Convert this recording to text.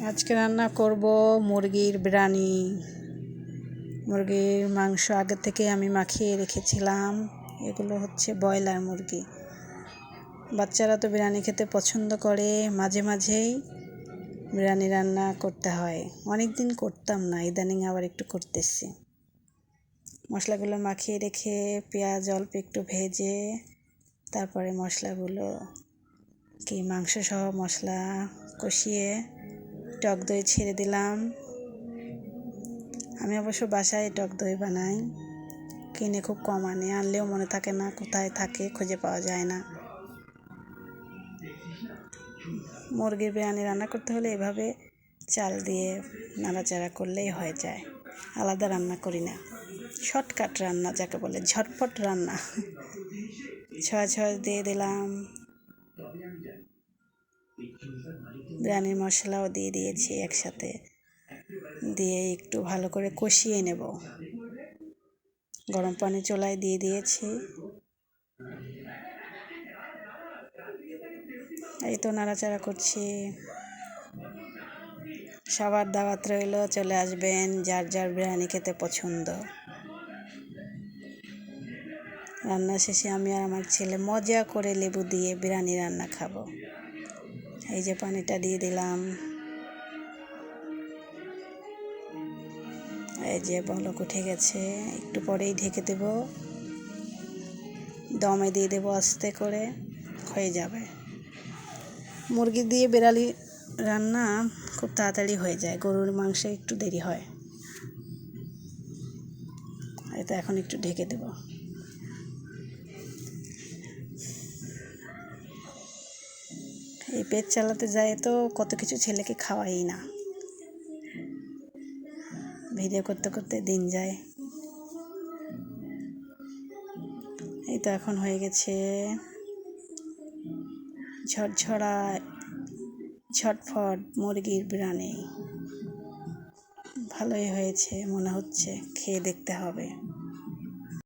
আজকে রান্না করব মুরগির বিরিয়ানি। মুরগির মাংস আগে থেকে আমি মাখিয়ে রেখেছিলাম। এগুলো হচ্ছে ব্রয়লার মুরগি। বাচ্চারা তো বিরিয়ানি খেতে পছন্দ করে, মাঝে মাঝেই বিরিয়ানি রান্না করতে হয়। অনেক দিন করতাম না, ইদানিং আবার একটু করতেছি। মশলাগুলো মাখিয়ে রেখে পেঁয়াজ অল্প একটু ভেজে তারপরে মশলাগুলো মাংস সহ মশলা কষিয়ে টক দই ছেড়ে দিলাম। আমি অবশ্য বাসায় টক দই বানাই, কিনে খুব কম আনি, আনলেও মনে থাকে না কোথায় থাকে, খুঁজে পাওয়া যায় না। মুরগির বিরিয়ানি রান্না করতে হলে এভাবে চাল দিয়ে নাড়াচাড়া করলেই হয়ে যায়, আলাদা রান্না করি না। শর্টকাট রান্না যাকে বলে, ঝটপট রান্না। সয়া দিয়ে দিলাম, বিরিয়ানির মশলাও দিয়ে দিয়েছি একসাথে, দিয়ে একটু ভালো করে কষিয়ে নেব। গরম পানি চুলায় দিয়ে দিয়েছি। এই তো নাড়াচাড়া করছি। সবার দাওয়াত রইল, চলে আসবেন যার যার বিরিয়ানি খেতে পছন্দ। রান্না শেষে আমি আর আমার ছেলে মজা করে লেবু দিয়ে বিরিয়ানি রান্না খাবো। এই যে পানিটা দিয়ে দিলাম, এই যে বলক উঠে গেছে, একটু পরেই ঢেকে দেব, দমে দিয়ে দেবো, আস্তে করে হয়ে যাবে। মুরগি দিয়ে বিরিয়ানি রান্না খুব তাড়াতাড়ি হয়ে যায়, গরুর মাংসে একটু দেরি হয়। এটা এখন একটু ঢেকে দেব। এই পেট চালাতে যায় তো কত কিছু ছেলেকে খাওয়াই না, ভিডিও করতে করতে দিন যায়। এই তো এখন হয়ে গেছে ঝরঝরা ঝটফট মুরগির বিরিয়ানি। ভালোই হয়েছে মনে হচ্ছে, খেয়ে দেখতে হবে।